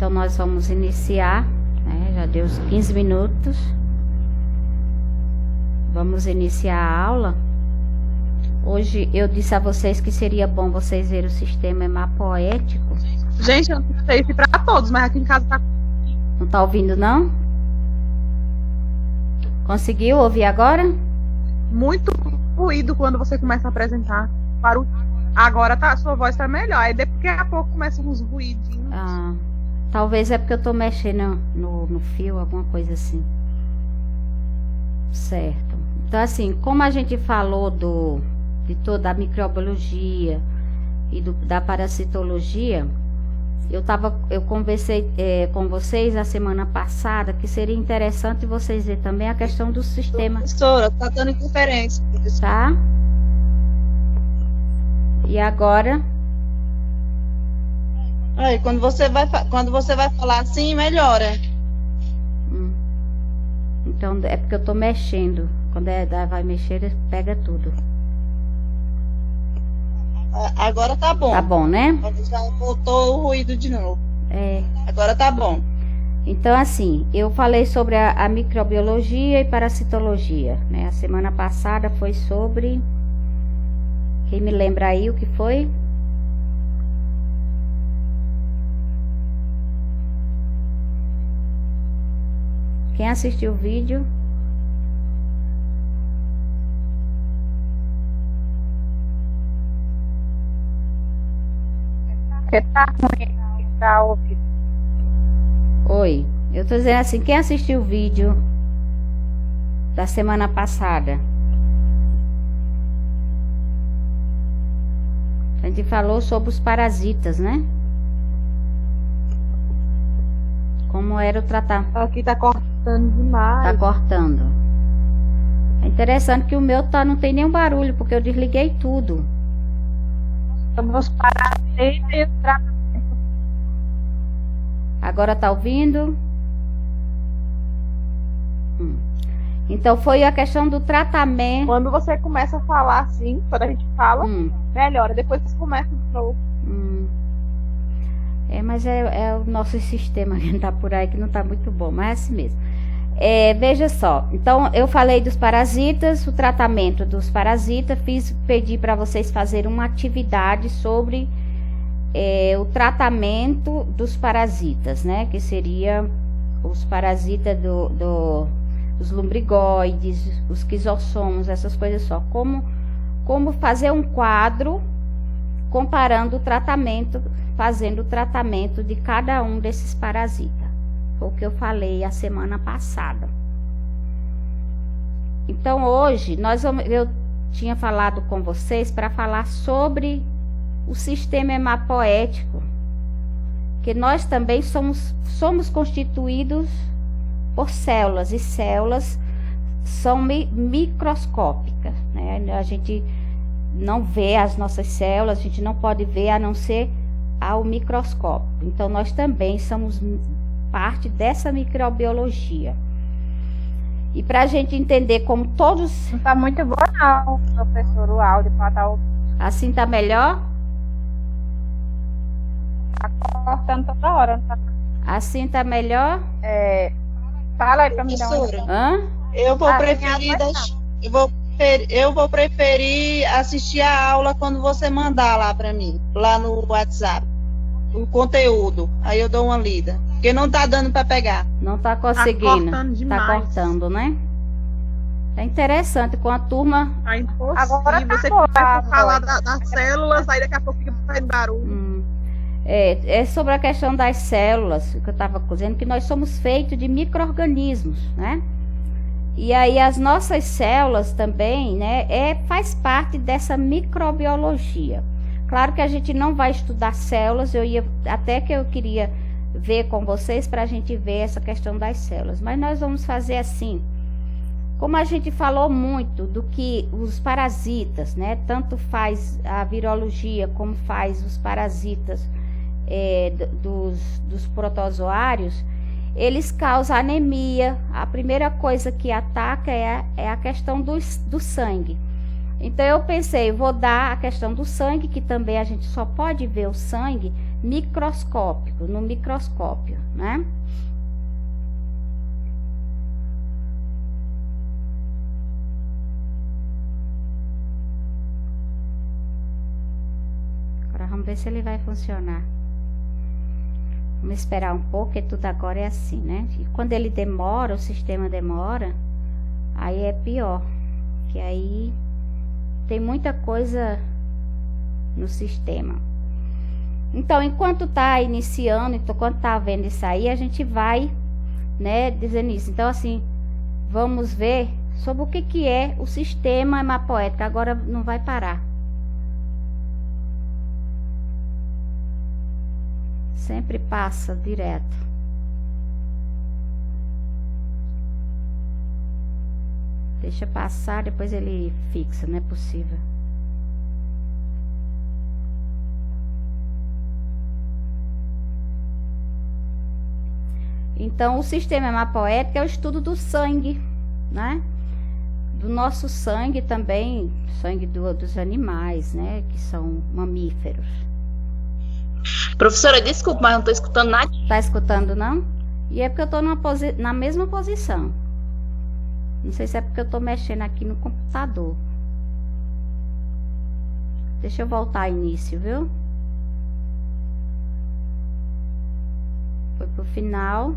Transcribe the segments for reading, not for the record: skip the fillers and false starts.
Então nós vamos iniciar, né? Já deu os 15 minutos. Vamos iniciar a aula. Hoje eu disse a vocês que seria bom vocês verem o sistema hemapoético. Gente, eu não sei se para todos, mas aqui em casa tá. Não tá ouvindo, não? Conseguiu ouvir agora? Muito ruído quando você começa a apresentar. Agora tá, sua voz tá melhor. Aí daqui a pouco começam uns ruidinhos. Talvez é porque eu tô mexendo no fio, alguma coisa assim. Certo. Então, assim, como a gente falou de toda a microbiologia e da parasitologia, eu conversei com vocês a semana passada que seria interessante vocês verem também a questão do sistema. Professora, tá dando interferência. Tá? E agora? Aí, quando você vai falar assim, melhora. Então é porque eu tô mexendo. Quando vai mexer, pega tudo. Agora tá bom. Tá bom, né? Já voltou o ruído de novo. Agora tá bom. Então, assim, eu falei sobre a microbiologia e parasitologia, né? A semana passada foi sobre... Quem me lembra aí o que foi? Quem assistiu o vídeo? Porque tá ruim pra ouvir. Oi, eu tô dizendo assim, quem assistiu o vídeo da semana passada? A gente falou sobre os parasitas, né? Como era o tratamento. Aqui tá cortando demais. Tá cortando. É interessante que o meu não tem nenhum barulho, porque eu desliguei tudo. Vamos parar e o tratamento. Agora tá ouvindo? Então foi a questão do tratamento. Quando você começa a falar assim, quando a gente fala, melhora. Depois você começa de novo. Mas é o nosso sistema que tá por aí que não tá muito bom, mas é assim mesmo. Veja só, então eu falei dos parasitas, o tratamento dos parasitas, pedi para vocês fazerem uma atividade sobre o tratamento dos parasitas, né? Que seria os parasitas dos lombrigoides, os quizossomos, essas coisas só. Como fazer um quadro comparando o tratamento, fazendo o tratamento de cada um desses parasitas. Foi o que eu falei a semana passada. Então hoje eu tinha falado com vocês para falar sobre o sistema hemapoético, que nós também somos constituídos por células, e células são microscópicas, né? A gente não vê as nossas células, a gente não pode ver a não ser ao microscópio. Então nós também somos parte dessa microbiologia. E para a gente entender como todos... Não tá muito bom não, professor, o áudio. Assim tá melhor? Tá cortando toda hora. Não tá... Assim tá melhor? Fala aí pra mim dar uma... Eu vou preferir assistir a aula quando você mandar lá para mim, lá no WhatsApp, o conteúdo. Aí eu dou uma lida, porque não tá dando para pegar. Não tá conseguindo. Tá cortando, né? É interessante com a turma. Tá impossível. Agora você começa a falar das células, aí daqui a pouco fica fazendo barulho. É sobre a questão das células, que eu estava dizendo, que nós somos feitos de micro-organismos, né? E aí as nossas células também, né, faz parte dessa microbiologia. Claro que a gente não vai estudar células, até que eu queria ver com vocês para a gente ver essa questão das células. Mas nós vamos fazer assim, como a gente falou muito do que os parasitas, né, tanto faz a virologia como faz os parasitas dos protozoários, eles causam anemia. A primeira coisa que ataca é a questão do sangue. Então eu pensei, vou dar a questão do sangue, que também a gente só pode ver o sangue microscópico, no microscópio, né? Agora vamos ver se ele vai funcionar. Vamos esperar um pouco, porque tudo agora é assim, né? E quando ele demora, o sistema demora, aí é pior, que aí tem muita coisa no sistema. Então, enquanto tá iniciando, enquanto tá vendo isso aí, a gente vai, né, dizendo isso. Então, assim, vamos ver sobre o que é o sistema hemapoético. Agora não vai parar. Sempre passa direto. Deixa passar, depois ele fixa, não é possível. Então, o sistema hemapoético é o estudo do sangue, né? Do nosso sangue também, sangue dos animais, né? Que são mamíferos. Professora, desculpa, mas não estou escutando nada. Tá escutando, não? E é porque eu estou na mesma posição. Não sei se é porque eu estou mexendo aqui no computador. Deixa eu voltar ao início, viu? Foi pro final.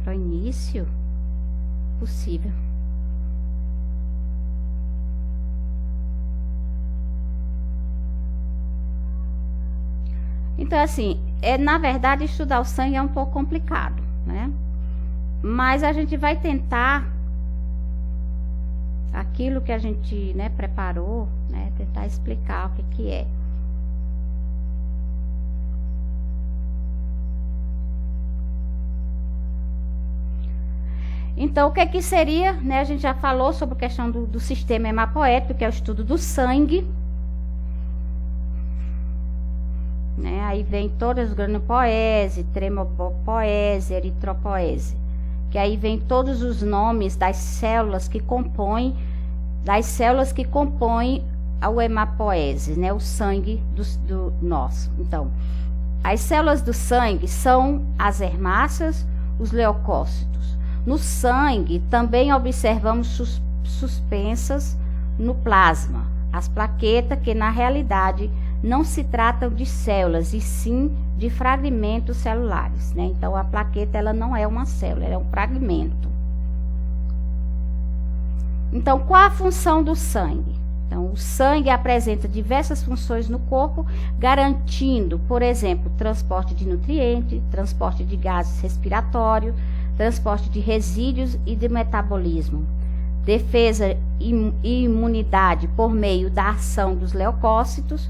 Para o início possível. Então, assim, na verdade, estudar o sangue é um pouco complicado, né? Mas a gente vai tentar aquilo que a gente, né, preparou, né, tentar explicar o que é. Então, o que seria, né? A gente já falou sobre a questão do sistema hemapoético, que é o estudo do sangue. Né? Aí vem todas as granulopoese, tremopoese, eritropoese. Que aí vem todos os nomes das células que compõem o hemapoese, né? O sangue do nosso. Então, as células do sangue são as hemácias, os leucócitos. No sangue, também observamos suspensas no plasma, as plaquetas, que na realidade não se tratam de células, e sim de fragmentos celulares, né? Então, a plaqueta, ela não é uma célula, ela é um fragmento. Então, qual a função do sangue? Então, o sangue apresenta diversas funções no corpo, garantindo, por exemplo, transporte de nutrientes, transporte de gases respiratórios, transporte de resíduos e de metabolismo, defesa e imunidade por meio da ação dos leucócitos,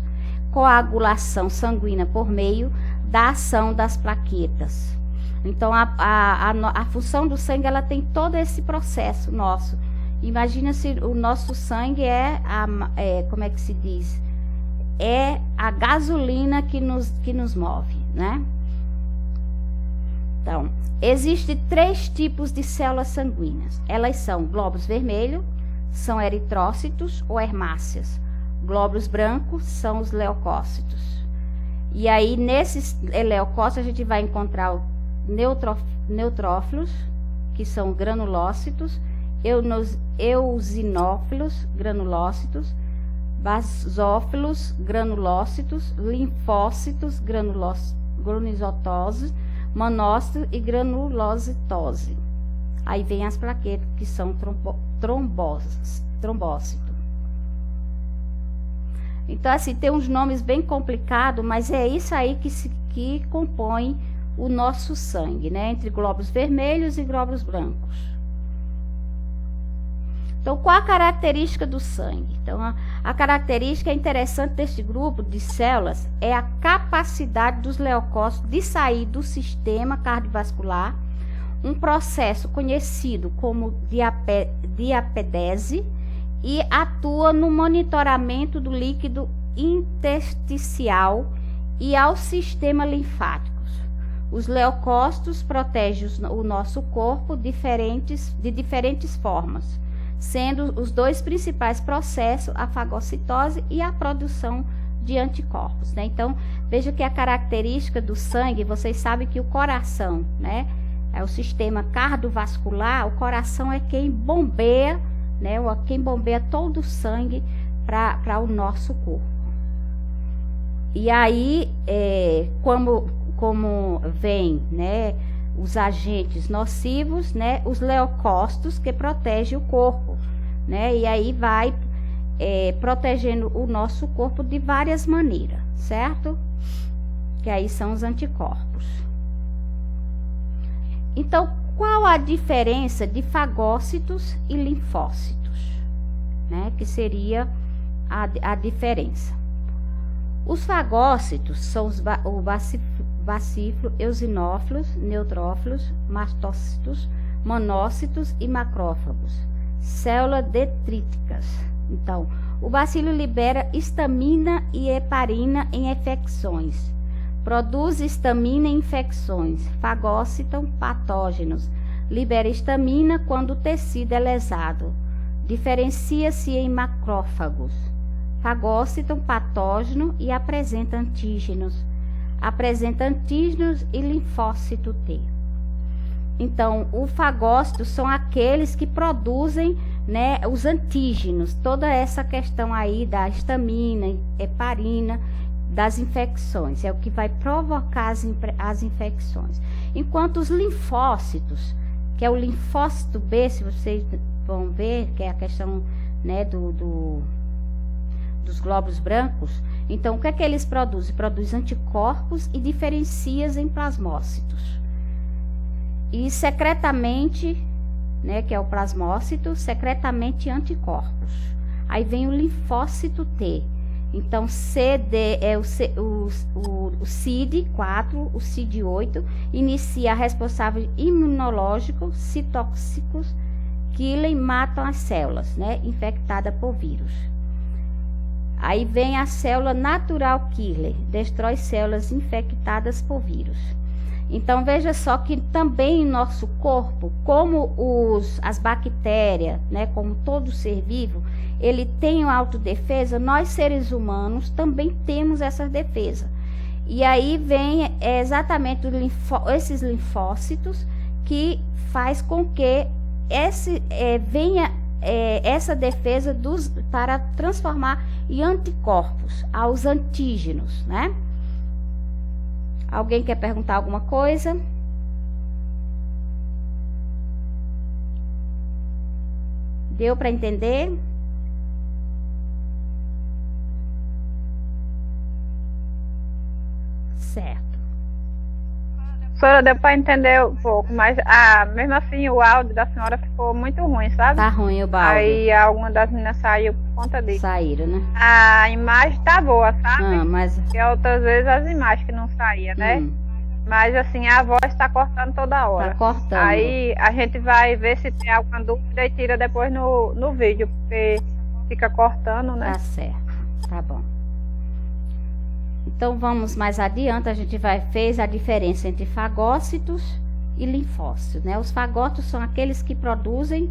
coagulação sanguínea por meio da ação das plaquetas. Então, a função do sangue, ela tem todo esse processo nosso. Imagina se o nosso sangue como é que se diz? É a gasolina que nos move, né? Então, existem 3 tipos de células sanguíneas. Elas são glóbulos vermelhos, são eritrócitos ou hemácias. Glóbulos brancos são os leucócitos. E aí, nesses leucócitos, a gente vai encontrar o neutrófilos, que são granulócitos, eosinófilos, granulócitos, basófilos, granulócitos, linfócitos, granulocitose, manócito e granulocitose. Aí vem as plaquetas, que são trombócito. Então, assim, tem uns nomes bem complicados, mas é isso aí que compõe o nosso sangue, né? Entre glóbulos vermelhos e glóbulos brancos. Então, qual a característica do sangue? Então, a característica interessante deste grupo de células é a capacidade dos leucócitos de sair do sistema cardiovascular, um processo conhecido como diapedese, e atua no monitoramento do líquido intersticial e ao sistema linfático. Os leucócitos protegem o nosso corpo de diferentes formas, sendo os dois principais processos a fagocitose e a produção de anticorpos, né? Então, veja que a característica do sangue, vocês sabem que o coração, né, é o sistema cardiovascular, o coração é quem bombeia, né, quem bombeia todo o sangue para o nosso corpo. E aí, como vem, né, os agentes nocivos, né, os leucócitos que protegem o corpo, né, e aí vai protegendo o nosso corpo de várias maneiras, certo? Que aí são os anticorpos. Então, qual a diferença de fagócitos e linfócitos, né, que seria a diferença? Os fagócitos são o bacífilo, eosinófilos, neutrófilos, mastócitos, monócitos e macrófagos, células detríticas. Então, o bacilo libera histamina e heparina em infecções, produz histamina em infecções, fagocitam patógenos, libera histamina quando o tecido é lesado, diferencia-se em macrófagos, fagocitam patógeno e apresenta antígenos e linfócito T. Então, o fagócito são aqueles que produzem, né, os antígenos, toda essa questão aí da histamina, heparina, das infecções, é o que vai provocar as infecções. Enquanto os linfócitos, que é o linfócito B, se vocês vão ver, que é a questão, né, dos glóbulos brancos, então o que é que eles produzem? Produz anticorpos e diferencias em plasmócitos. E secretamente, né, que é o plasmócito, secretamente anticorpos. Aí vem o linfócito T. Então, CD é o CID4, o CID8, inicia responsável imunológico, citóxicos, que matam as células, né, infectadas por vírus. Aí vem a célula natural killer, destrói células infectadas por vírus. Então, veja só que também em nosso corpo, como as bactérias, né, como todo ser vivo, ele tem uma autodefesa, nós seres humanos também temos essa defesa. E aí vem exatamente esses linfócitos que faz com que venha essa defesa para transformar em anticorpos, aos antígenos, né? Alguém quer perguntar alguma coisa? Deu para entender? Certo. Professora, deu para entender um pouco, mas mesmo assim o áudio da senhora ficou muito ruim, sabe? Tá ruim o áudio. Aí alguma das meninas saiu por conta disso. Saíram, né? A imagem tá boa, sabe? Mas... E outras vezes as imagens que não saíam, né? Mas assim, a voz tá cortando toda hora. Tá cortando. Aí a gente vai ver se tem alguma dúvida e tira depois no vídeo, porque fica cortando, né? Tá certo, tá bom. Então vamos mais adiante, a gente fez a diferença entre fagócitos e linfócitos, né? Os fagócitos são aqueles que produzem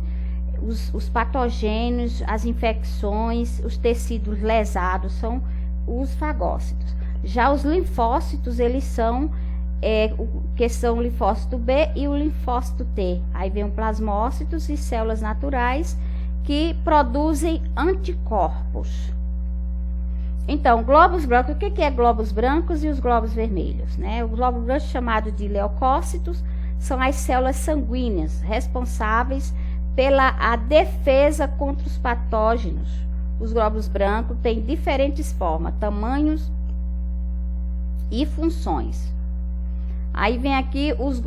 os patogênios, as infecções, os tecidos lesados, são os fagócitos. Já os linfócitos, eles são que são o linfócito B e o linfócito T. Aí vem os plasmócitos e células naturais que produzem anticorpos. Então, glóbulos brancos, o que é glóbulos brancos e os glóbulos vermelhos, né? Os glóbulos brancos, chamados de leucócitos, são as células sanguíneas responsáveis pela defesa contra os patógenos. Os glóbulos brancos têm diferentes formas, tamanhos e funções. Aí vem aqui os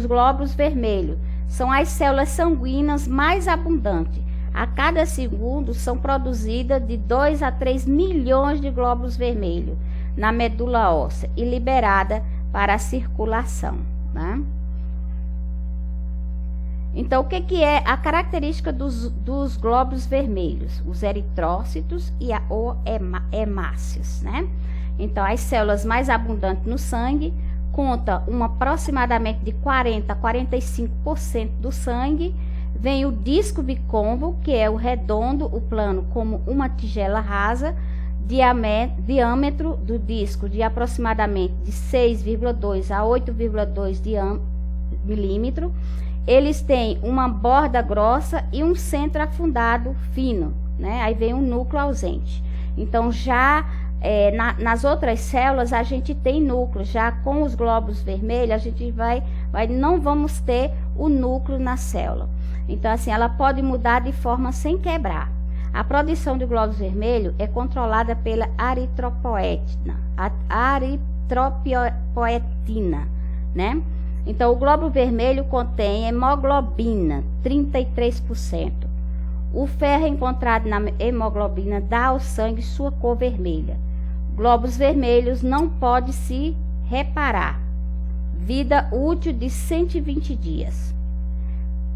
glóbulos vermelhos, são as células sanguíneas mais abundantes. A cada segundo são produzidas de 2 a 3 milhões de glóbulos vermelhos na medula óssea e liberada para a circulação, né? Então, o que é a característica dos glóbulos vermelhos? Os eritrócitos ou hemácias, né? Então, as células mais abundantes no sangue conta aproximadamente de 40 a 45% do sangue. Vem o disco bicombo, que é o redondo, o plano, como uma tigela rasa, diâmetro do disco de aproximadamente de 6,2 a 8,2 milímetro. Eles têm uma borda grossa e um centro afundado fino, né? Aí vem um núcleo ausente. Então, já nas outras células a gente tem núcleo. Já com os glóbulos vermelhos a gente não vamos ter o núcleo na célula. Então, assim, ela pode mudar de forma sem quebrar. A produção de glóbulos vermelhos é controlada pela eritropoetina, né? Então, o glóbulo vermelho contém hemoglobina, 33%. O ferro encontrado na hemoglobina dá ao sangue sua cor vermelha. Glóbulos vermelhos não pode se reparar. Vida útil de 120 dias.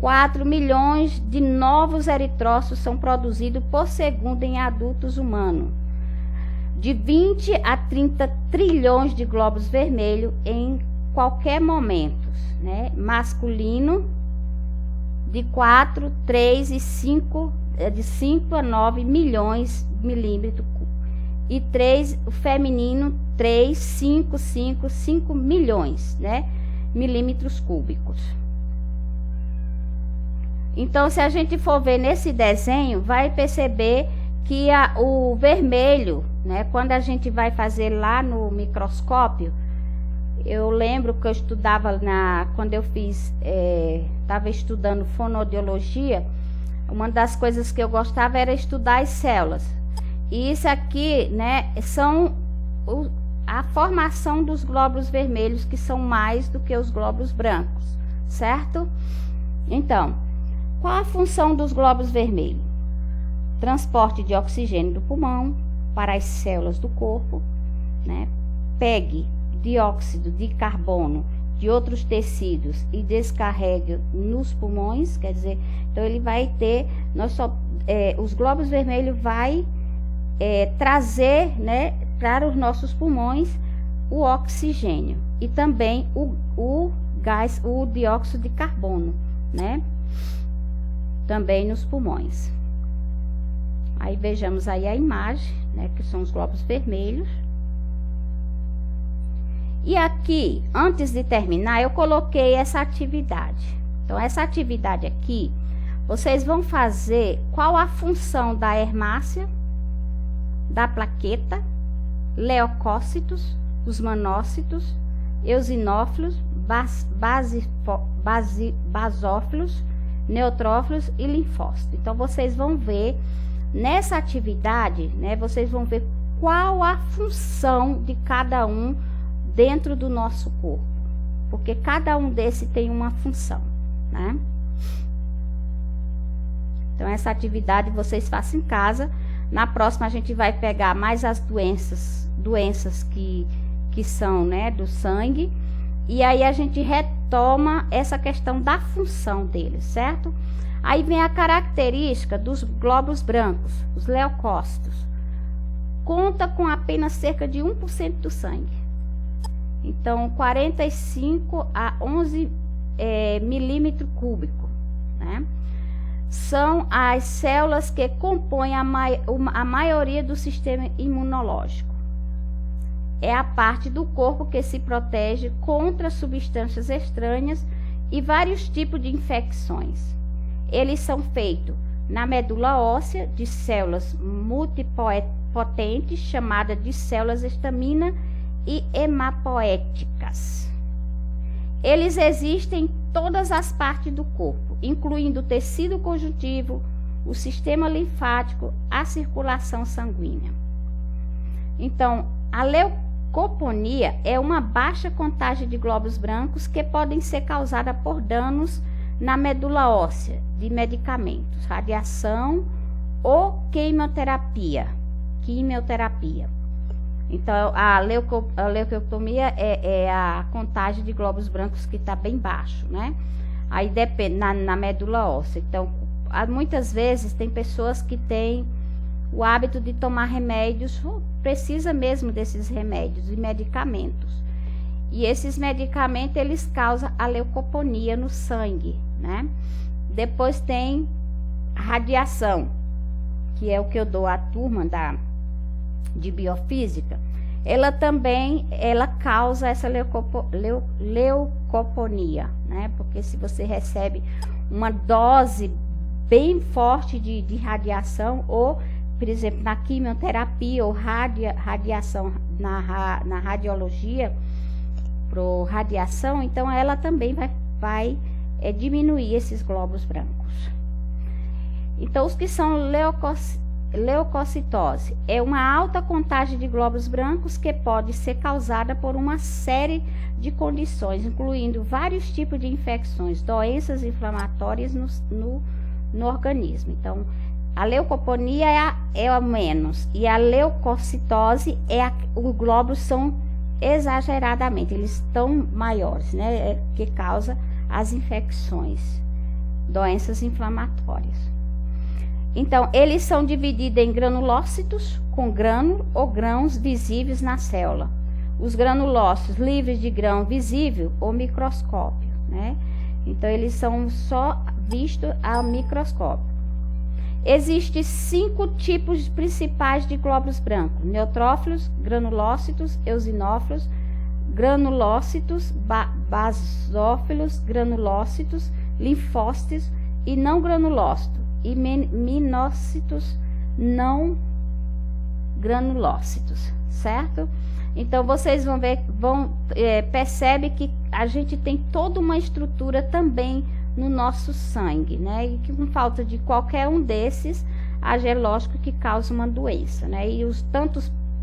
4 milhões de novos eritrócitos são produzidos por segundo em adultos humanos. De 20 a 30 trilhões de glóbulos vermelhos em qualquer momento, né? Masculino de 4, 3 e 5, de 5 a 9 milhões de milímetros cúbicos. E 3, o feminino, 3, 5 milhões, né? Milímetros cúbicos. Então, se a gente for ver nesse desenho, vai perceber que o vermelho, né? Quando a gente vai fazer lá no microscópio, eu lembro que eu estudava quando eu estava estudando fonoaudiologia, uma das coisas que eu gostava era estudar as células. E isso aqui, né, são a formação dos glóbulos vermelhos, que são mais do que os glóbulos brancos, certo? Então, qual a função dos glóbulos vermelhos? Transporte de oxigênio do pulmão para as células do corpo, né? Pegue dióxido de carbono de outros tecidos e descarregue nos pulmões, quer dizer, então ele vai ter, os glóbulos vermelhos vai trazer, né, para os nossos pulmões o oxigênio e também o gás, o dióxido de carbono, né, também nos pulmões. Aí vejamos aí a imagem, né, que são os glóbulos vermelhos. E aqui, antes de terminar, eu coloquei essa atividade. Então, essa atividade aqui, vocês vão fazer qual a função da hermácia, da plaqueta, leucócitos, os manócitos, eosinófilos, basófilos, neutrófilos e linfócitos. Então, vocês vão ver nessa atividade, né, vocês vão ver qual a função de cada um dentro do nosso corpo, porque cada um desse tem uma função, né? Então, essa atividade vocês façam em casa. Na próxima a gente vai pegar mais as doenças que são, né, do sangue, e aí a gente retoma essa questão da função deles, certo? Aí vem a característica dos glóbulos brancos, os leucócitos. Conta com apenas cerca de 1% do sangue. Então, 45 a 11 milímetro cúbico, né? São as células que compõem a maioria do sistema imunológico. É a parte do corpo que se protege contra substâncias estranhas e vários tipos de infecções. Eles são feitos na medula óssea de células multipotentes, chamadas de células estamina e hemapoéticas. Eles existem em todas as partes do corpo, incluindo o tecido conjuntivo, o sistema linfático, a circulação sanguínea. Então, a leucoponia é uma baixa contagem de glóbulos brancos que podem ser causada por danos na medula óssea, de medicamentos, radiação ou quimioterapia. Então, a leucotomia é a contagem de glóbulos brancos que está bem baixo, né? Aí depende, na medula óssea. Então, muitas vezes tem pessoas que têm o hábito de tomar remédios, precisa mesmo desses remédios e medicamentos. E esses medicamentos, eles causam a leucoponia no sangue, né? Depois tem radiação, que é o que eu dou à turma de biofísica. Ela causa essa leucoponia, né? Porque se você recebe uma dose bem forte de radiação, ou, por exemplo, na quimioterapia ou radiação na radiologia, pro radiação, então ela também vai diminuir esses glóbulos brancos. Então, os que são leucocitose é uma alta contagem de glóbulos brancos que pode ser causada por uma série de condições, incluindo vários tipos de infecções, doenças inflamatórias no organismo. Então, a leucoponia é a menos, e a leucocitose os glóbulos são exageradamente, eles estão maiores, né? Que causa as infecções, doenças inflamatórias. Então, eles são divididos em granulócitos, com grânulo ou grãos visíveis na célula. Os granulócitos livres de grão visível ou microscópio, né? Então, eles são só vistos ao microscópio. Existem 5 tipos principais de glóbulos brancos: neutrófilos, granulócitos, eosinófilos, granulócitos, basófilos, granulócitos, linfócitos e não granulócitos, e minócitos não granulócitos, certo? Então, vocês vão ver, percebe que a gente tem toda uma estrutura também no nosso sangue, né? E que com falta de qualquer um desses, é lógico que causa uma doença, né? E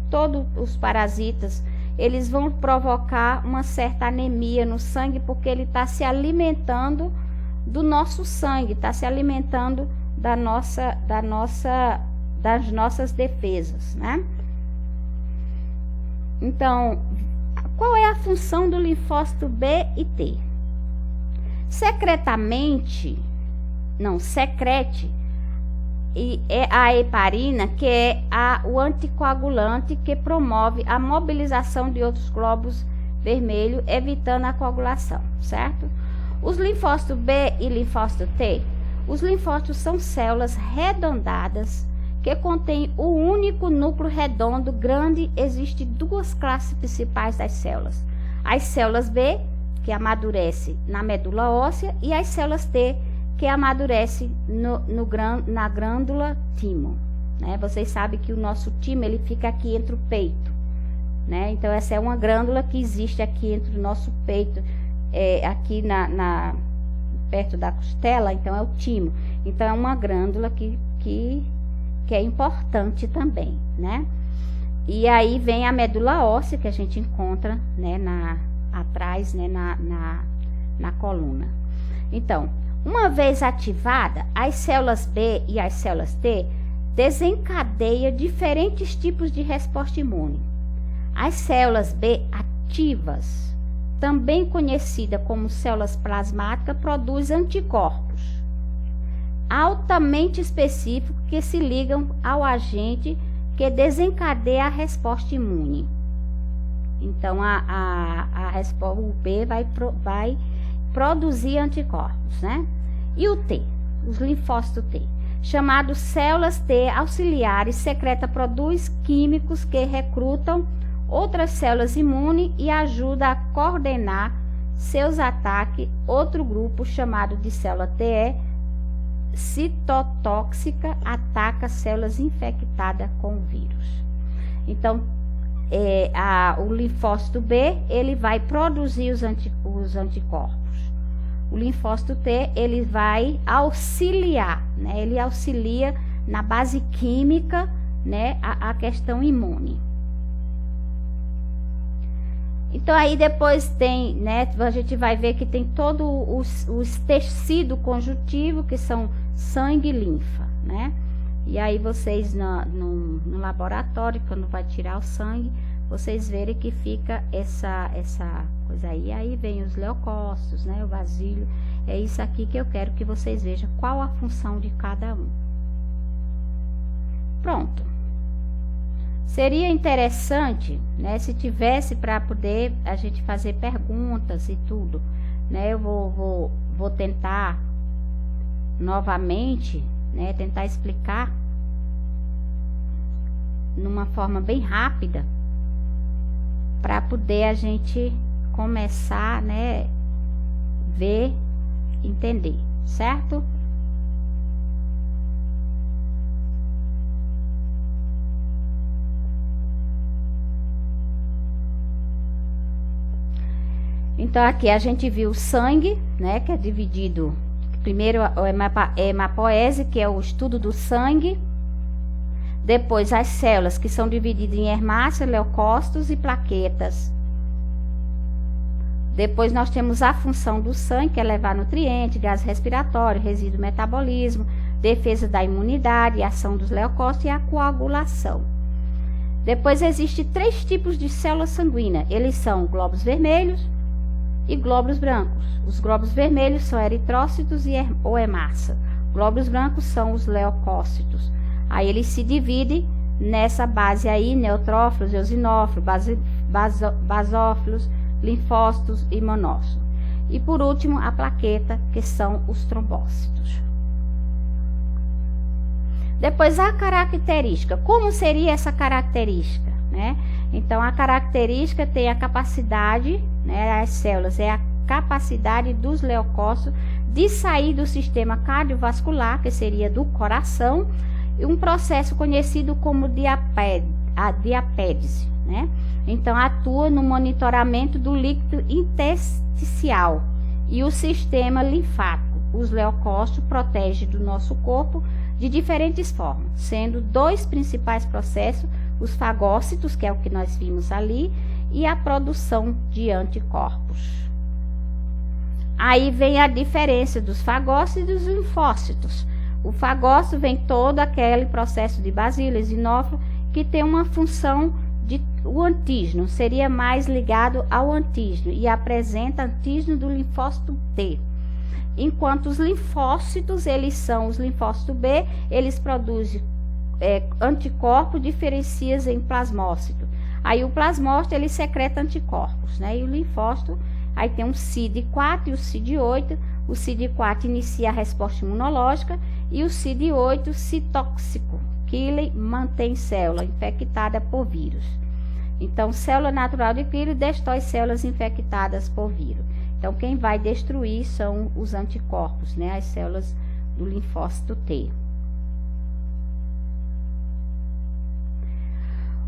todos os parasitas, eles vão provocar uma certa anemia no sangue, porque ele está se alimentando do nosso sangue, está se alimentando das nossas defesas, né? Então, qual é a função do linfócito B e T? Secrete e é a heparina, que é o anticoagulante que promove a mobilização de outros glóbulos vermelhos, evitando a coagulação, certo? Os linfócitos B e linfócito T, os linfócitos são células redondadas que contêm o único núcleo redondo grande. Existem 2 classes principais das células: as células B, que amadurece na medula óssea, e as células T, que amadurece na glândula timo, né? Vocês sabem que o nosso timo, ele fica aqui entre o peito, né? Então, essa é uma glândula que existe aqui entre o nosso peito, aqui perto da costela. Então, é o timo. Então, é uma glândula que é importante também, né? E aí vem a medula óssea, que a gente encontra, né, atrás, né, na coluna. Então, uma vez ativada, as células B e as células T desencadeiam diferentes tipos de resposta imune. As células B ativas, também conhecidas como células plasmáticas, produzem anticorpos altamente específicos que se ligam ao agente que desencadeia a resposta imune. Então, o B vai produzir anticorpos, né? E o T, os linfócitos T, chamados células T auxiliares, produz químicos que recrutam outras células imunes e ajudam a coordenar seus ataques. Outro grupo, chamado de célula TE, citotóxica, ataca células infectadas com o vírus. Então, o linfócito B, ele vai produzir os anticorpos. O linfócito T, ele vai auxiliar, né? Ele auxilia na base química, né, a questão imune. Então, aí depois tem, né, a gente vai ver que tem todo os tecidos conjuntivos, que são sangue e linfa, né? E aí vocês no laboratório, quando vai tirar o sangue, vocês verem que fica essa coisa aí. Aí vem os leucócitos, né, o vasilho. É isso aqui que eu quero que vocês vejam qual a função de cada um. Pronto. Seria interessante, né, se tivesse para poder a gente fazer perguntas e tudo, né? Eu vou tentar novamente, né, tentar explicar numa forma bem rápida para poder a gente começar, né, ver, entender, certo? Então aqui a gente viu o sangue, né, que é dividido, primeiro a hemapoese, que é o estudo do sangue, depois as células, que são divididas em hemácias, leucócitos e plaquetas. Depois nós temos a função do sangue, que é levar nutrientes, gás respiratório, resíduo metabolismo, defesa da imunidade, ação dos leucócitos e a coagulação. Depois existem 3 tipos de células sanguíneas. Eles são glóbulos vermelhos e glóbulos brancos. Os glóbulos vermelhos são eritrócitos ou hemácia. Glóbulos brancos são os leucócitos. Aí eles se dividem nessa base aí, neutrófilos, eosinófilos, basófilos, linfócitos e monócitos. E por último, a plaqueta, que são os trombócitos. Depois, a característica. Como seria essa característica, né? Então, a característica tem a capacidade, né, as células, é a capacidade dos leucócitos de sair do sistema cardiovascular, que seria do coração, e um processo conhecido como a diapédese, né? Então, atua no monitoramento do líquido intersticial e o sistema linfático. Os leucócitos protegem do nosso corpo de diferentes formas, sendo 2 principais processos, os fagócitos, que é o que nós vimos ali, e a produção de anticorpos. Aí vem a diferença dos fagócitos e dos linfócitos. O fagócito vem todo aquele processo de bacilo, eosinófilo, que tem uma função o antígeno, seria mais ligado ao antígeno e apresenta antígeno do linfócito T. Enquanto os linfócitos, eles são os linfócitos B, eles produzem anticorpos diferenciados em plasmócito. Aí o plasmócito, ele secreta anticorpos, né? E o linfócito, aí tem um CD4 e o CD8. O CD4 inicia a resposta imunológica e o CD8 citóxico, que mantém célula infectada por vírus. Então, célula natural de vírus destrói células infectadas por vírus. Então, quem vai destruir são os anticorpos, né? As células do linfócito T.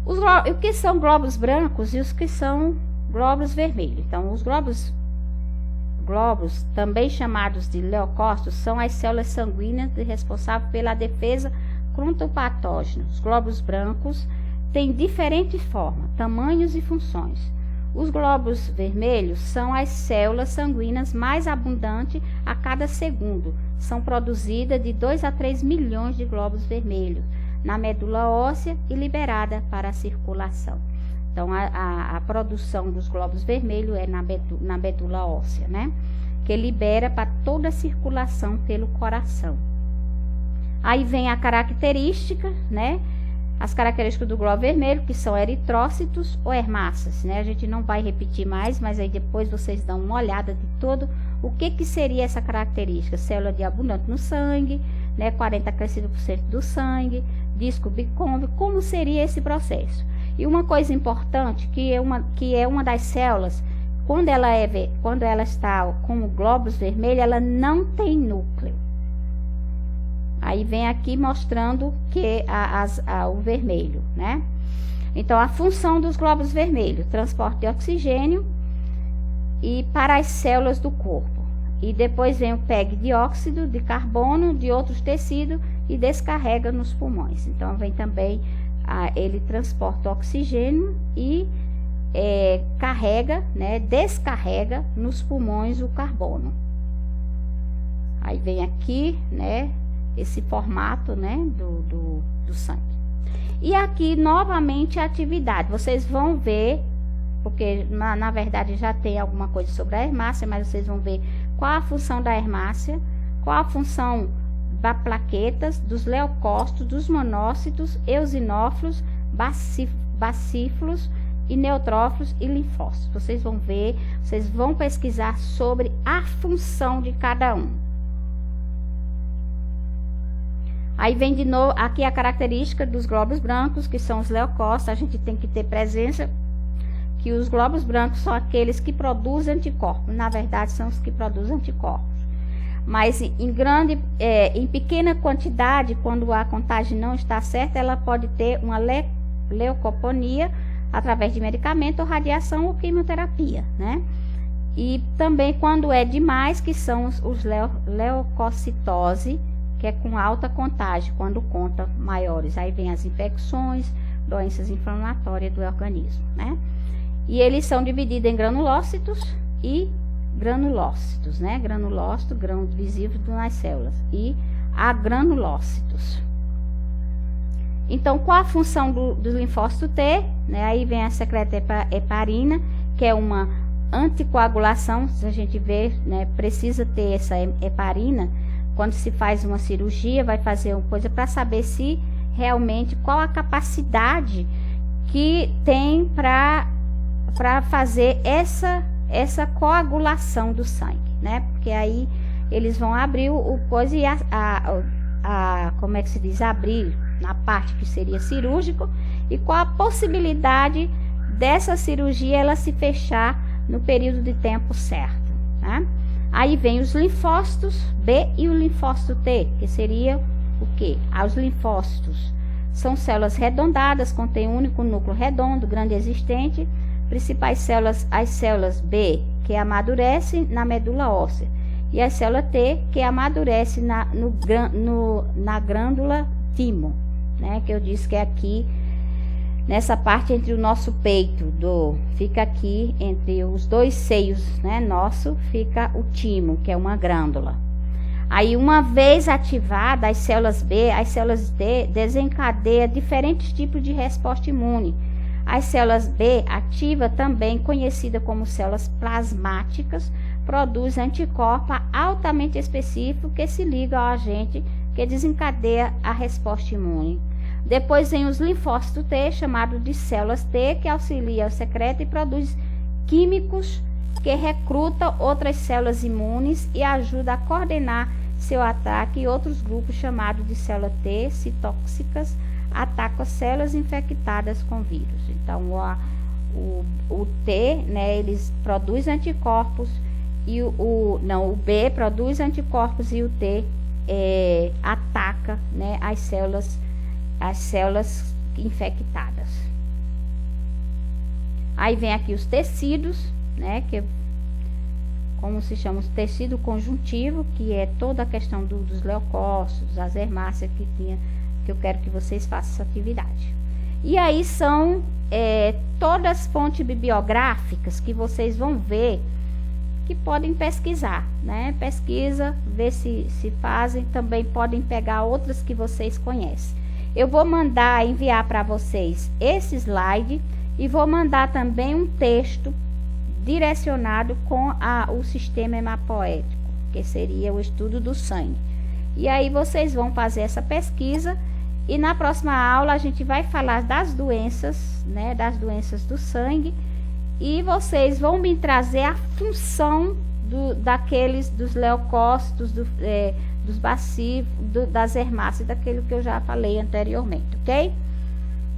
O que são glóbulos brancos e os que são glóbulos vermelhos? Então, os glóbulos, também chamados de leucócitos, são as células sanguíneas responsáveis pela defesa contra o patógeno. Os glóbulos brancos têm diferentes formas, tamanhos e funções. Os glóbulos vermelhos são as células sanguíneas mais abundantes a cada segundo. São produzidas de 2 a 3 milhões de glóbulos vermelhos na medula óssea e liberada para a circulação. Então, a produção dos glóbulos vermelhos é na medula óssea, né? Que libera para toda a circulação pelo coração. Aí vem a característica, né? As características do glóbulo vermelho, que são eritrócitos ou hemácias, né? A gente não vai repetir mais, mas aí depois vocês dão uma olhada de todo o que seria essa característica. Célula de abundante no sangue, né? 40 a 45% do sangue, disco bicônvexo, como seria esse processo? E uma coisa importante, que é uma das células, quando ela está com glóbulos vermelhos, ela não tem núcleo. Aí vem aqui mostrando que o vermelho, né? Então, a função dos glóbulos vermelhos, transporte de oxigênio e para as células do corpo. E depois vem o PEG dióxido de carbono de outros tecidos e descarrega nos pulmões. Então, vem também, ele transporta oxigênio e carrega, né, descarrega nos pulmões o carbono. Aí vem aqui, né, esse formato, né, do sangue. E aqui, novamente, a atividade. Vocês vão ver, porque na verdade já tem alguma coisa sobre a hemácia, mas vocês vão ver qual a função da hermácia, qual a função das plaquetas, dos leucócitos, dos monócitos, eosinófilos, bacífilos e neutrófilos e linfócitos. Vocês vão ver, vocês vão pesquisar sobre a função de cada um. Aí vem de novo aqui a característica dos glóbulos brancos, que são os leucócitos. A gente tem que ter presença que os glóbulos brancos são aqueles que produzem anticorpos. Na verdade, são os que produzem anticorpos. Mas em pequena quantidade, quando a contagem não está certa, ela pode ter uma leucoponia através de medicamento, ou radiação ou quimioterapia, né? E também quando é demais, que são os leucocitose, que é com alta contagem, quando conta maiores. Aí vem as infecções, doenças inflamatórias do organismo, né? E eles são divididos em granulócitos e granulócitos, né? Granulócito, grãos visíveis nas células, e agranulócitos. Então, qual a função do linfócito T? Né? Aí vem a secreta heparina, que é uma anticoagulação. Se a gente vê, né, precisa ter essa heparina. Quando se faz uma cirurgia, vai fazer uma coisa para saber se realmente qual a capacidade que tem para fazer essa coagulação do sangue, né? Porque aí eles vão abrir o coisa e como é que se diz? Abrir na parte que seria cirúrgico, e qual a possibilidade dessa cirurgia ela se fechar no período de tempo certo, né? Aí vem os linfócitos B e o linfócito T, que seria o quê? Os linfócitos são células redondadas, contém um único núcleo redondo, grande e existente. Principais células, as células B, que amadurecem na medula óssea, e a célula T, que amadurece na glândula timo, né? Que eu disse que é aqui, nessa parte entre o nosso peito, fica aqui entre os dois seios, né? Nosso, fica o timo, que é uma glândula. Aí, uma vez ativada, as células B, as células T desencadeiam diferentes tipos de resposta imune. As células B ativa, também conhecida como células plasmáticas, produz anticorpos altamente específicos que se ligam ao agente que desencadeia a resposta imune. Depois vem os linfócitos T, chamado de células T, que auxilia o secreto e produz químicos que recrutam outras células imunes e ajuda a coordenar seu ataque, e outros grupos chamados de células T citóxicas atacam as células infectadas com vírus. Então, o T, né, eles produzem anticorpos, e o B produz anticorpos, e o T ataca, né, as células infectadas. Aí vem aqui os tecidos, né, que como se chama, o tecido conjuntivo, que é toda a questão dos leucócitos, as hermácias que eu quero que vocês façam essa atividade. E aí são todas as fontes bibliográficas que vocês vão ver, que podem pesquisar, né? Pesquisa, ver se fazem, também podem pegar outras que vocês conhecem. Eu vou enviar para vocês esse slide, e vou mandar também um texto direcionado com o sistema hemapoético, que seria o estudo do sangue. E aí vocês vão fazer essa pesquisa, e na próxima aula a gente vai falar das doenças, né, das doenças do sangue, e vocês vão me trazer a função dos leucócitos, dos bacífilos, das hermácias, daquilo que eu já falei anteriormente, ok?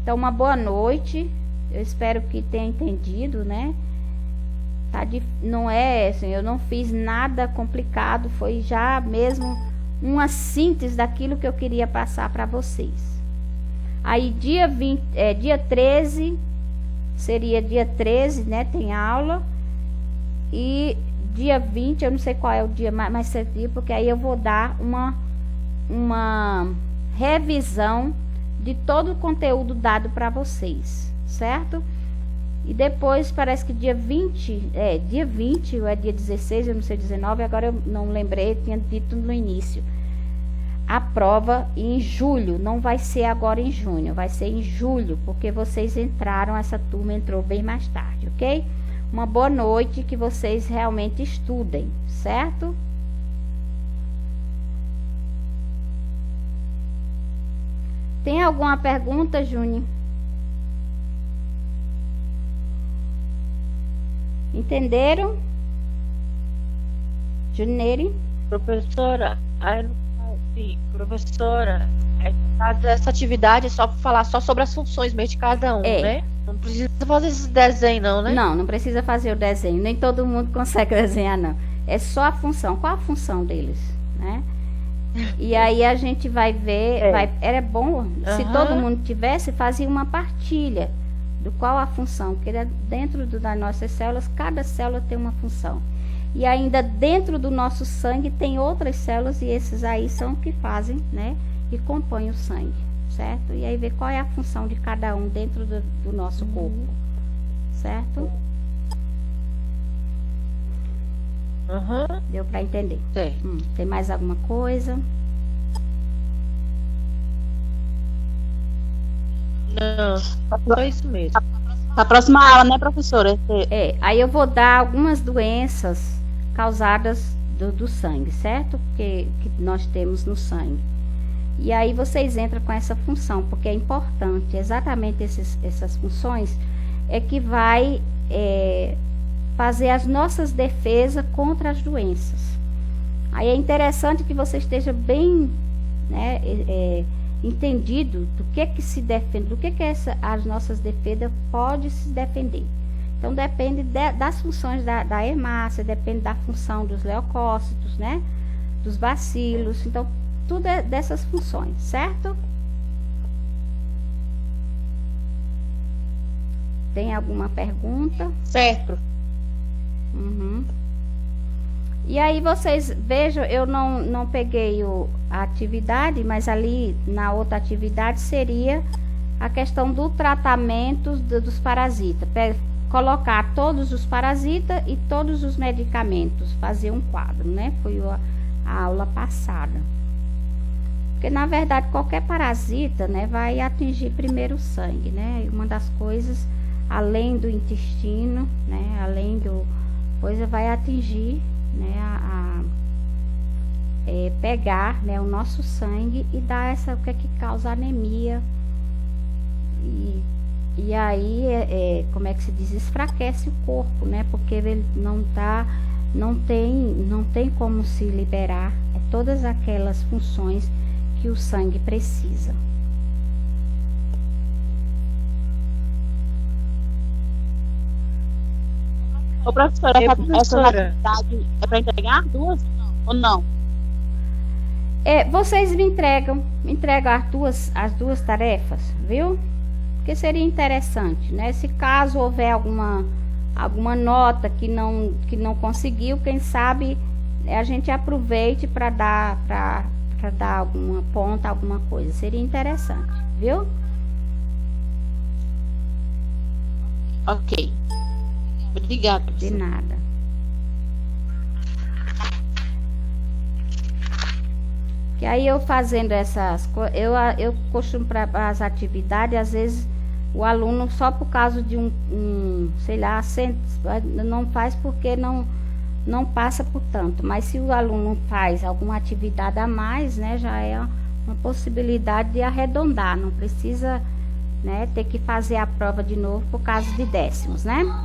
Então, uma boa noite, eu espero que tenha entendido, né? Não é assim, eu não fiz nada complicado, foi já mesmo uma síntese daquilo que eu queria passar para vocês. Aí dia 13, seria dia 13, né, tem aula, e dia 20, eu não sei qual é o dia mais certo, porque aí eu vou dar uma revisão de todo o conteúdo dado para vocês, certo? E depois, parece que dia 20 ou é dia 16, eu não sei, 19, agora eu não lembrei, eu tinha dito no início. A prova em julho, não vai ser agora em junho, vai ser em julho, porque vocês entraram, essa turma entrou bem mais tarde, ok? Uma boa noite, que vocês realmente estudem, certo? certo? Tem alguma pergunta, Júnior? Entenderam? Juneire? Professora, professora, essa atividade é só para falar só sobre as funções mesmo de cada um, É. né? Não precisa fazer esse desenho, não, né? Não precisa fazer o desenho. Nem todo mundo consegue desenhar, não. É só a função. Qual a função deles, né? E aí a gente vai ver. Era bom, se Aham. todo mundo tivesse, fazia uma partilha do qual a função. Porque dentro das nossas células, cada célula tem uma função. E ainda dentro do nosso sangue tem outras células, e esses aí são que fazem, né? E compõem o sangue, certo? E aí ver qual é a função de cada um dentro do nosso corpo, certo? Aham, Deu para entender? certo. Tem mais alguma coisa? Não, só isso mesmo. Na próxima aula, né, professora? Aí eu vou dar algumas doenças causadas do sangue, certo? Que nós temos no sangue. E aí vocês entram com essa função, porque é importante, exatamente essas funções é que vai fazer as nossas defesas contra as doenças. Aí é interessante que você esteja bem, né, entendido do que se defende, do que as nossas defesas podem se defender. Então depende das funções da hemácia, depende da função dos leucócitos, né, dos bacilos. Então tudo é dessas funções, certo? Tem alguma pergunta? Certo. Uhum. E aí vocês vejam, eu não peguei a atividade, mas ali na outra atividade seria a questão do tratamento dos parasitas. Colocar todos os parasitas e todos os medicamentos, fazer um quadro, né? Foi a aula passada. Porque na verdade qualquer parasita, né, vai atingir primeiro o sangue, né? E uma das coisas, além do intestino, né, além do coisa, vai atingir, né, pegar, né, o nosso sangue e dar o que é que causa anemia e aí como é que se diz, enfraquece o corpo, né, porque ele não tem como se liberar todas aquelas funções que o sangue precisa. Ô, professora, essa professora. atividade é para entregar duas ou não? Vocês me entregam as duas tarefas, viu? Porque seria interessante, né? Se caso houver alguma nota que não conseguiu, quem sabe a gente aproveite para dar alguma ponta, alguma coisa. Seria interessante, viu? Ok. Obrigada. De nada. Que aí eu fazendo essas coisas, eu costumo para as atividades, às vezes o aluno só por causa de sei lá, não faz porque não passa por tanto. Mas se o aluno faz alguma atividade a mais, né, já é uma possibilidade de arredondar. Não precisa, né, ter que fazer a prova de novo por causa de décimos, né?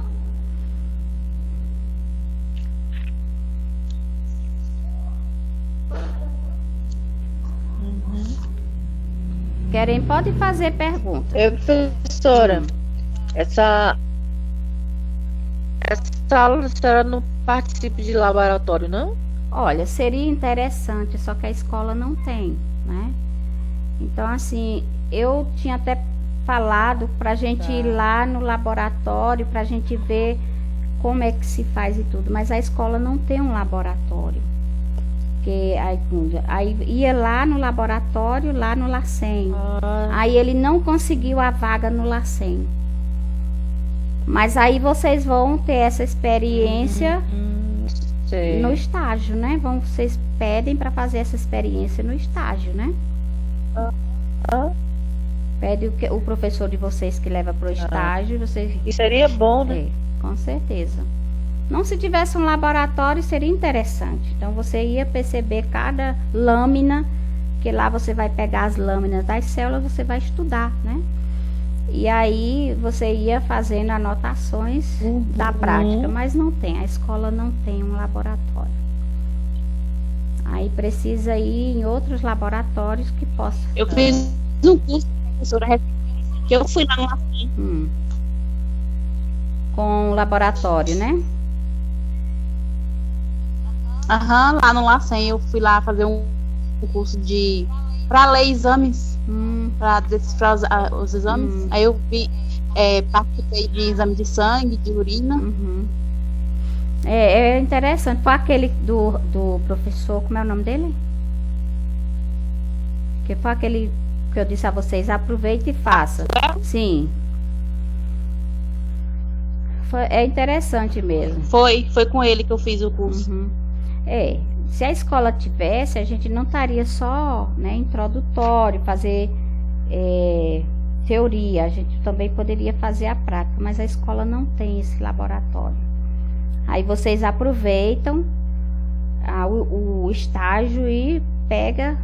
Pode fazer pergunta. Professora, essa aula a senhora não participa de laboratório, não? Olha, seria interessante, só que a escola não tem, né? Então, assim, eu tinha até falado pra gente ir lá no laboratório, pra gente ver como é que se faz e tudo, mas a escola não tem um laboratório. Porque aí ia lá no laboratório, lá no LACEN. Aí ele não conseguiu a vaga no LACEN. Mas aí vocês vão ter essa experiência no estágio, né? Vocês pedem para fazer essa experiência no estágio, né? Pede o professor de vocês que leva para o estágio. Vocês... E seria bom, né? Com certeza. Não, se tivesse um laboratório seria interessante. Então você ia perceber cada lâmina, que lá você vai pegar as lâminas das células, você vai estudar, né? E aí você ia fazendo anotações da prática, mas não tem, a escola não tem um laboratório. Aí precisa ir em outros laboratórios que possam. Eu fiz um curso, professora, que eu fui lá no LACEN. Com o laboratório, né? Aham, lá no LACEN eu fui lá fazer um curso para ler exames, para decifrar os exames. Aí eu participei de exame de sangue, de urina. É interessante. Foi aquele do professor, como é o nome dele? Que foi aquele que eu disse a vocês, aproveite e faça. Sim. É interessante mesmo. Foi com ele que eu fiz o curso. Se a escola tivesse, a gente não estaria só, né, introdutório, fazer teoria, a gente também poderia fazer a prática, mas a escola não tem esse laboratório. Aí vocês aproveitam o estágio e pega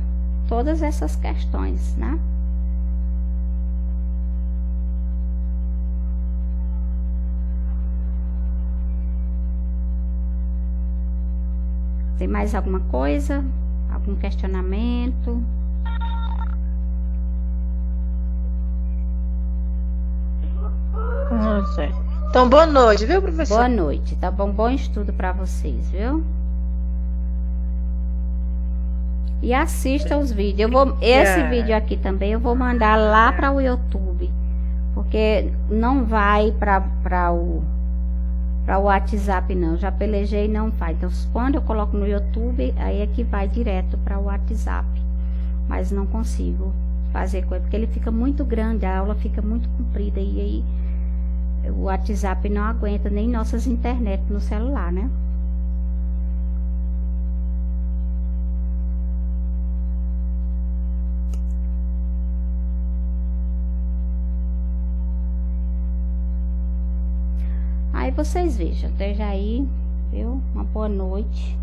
todas essas questões, né? Tem mais alguma coisa? Algum questionamento? Certo. Então, boa noite, viu, professor? Boa noite, tá bom? Bom estudo para vocês, viu? E assista os vídeos. Esse vídeo aqui também eu vou mandar lá para o YouTube, porque não vai para o WhatsApp não. Já pelejei, não vai. Então, quando eu coloco no YouTube, aí é que vai direto para o WhatsApp. Mas não consigo fazer coisa, porque ele fica muito grande, a aula fica muito comprida e aí o WhatsApp não aguenta nem nossas internet no celular, né? Aí vocês vejam, esteja aí, viu? Uma boa noite.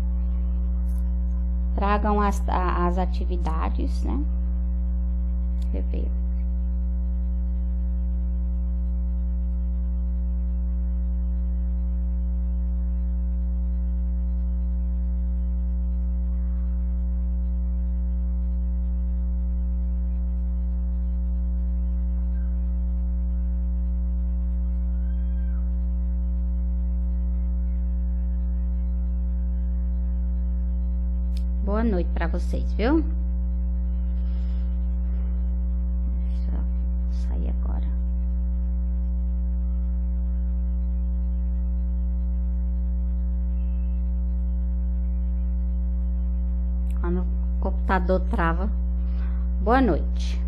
Tragam as atividades, né? Rever. Boa noite para vocês, viu? Deixa eu sair agora. Quando o computador trava. Boa noite.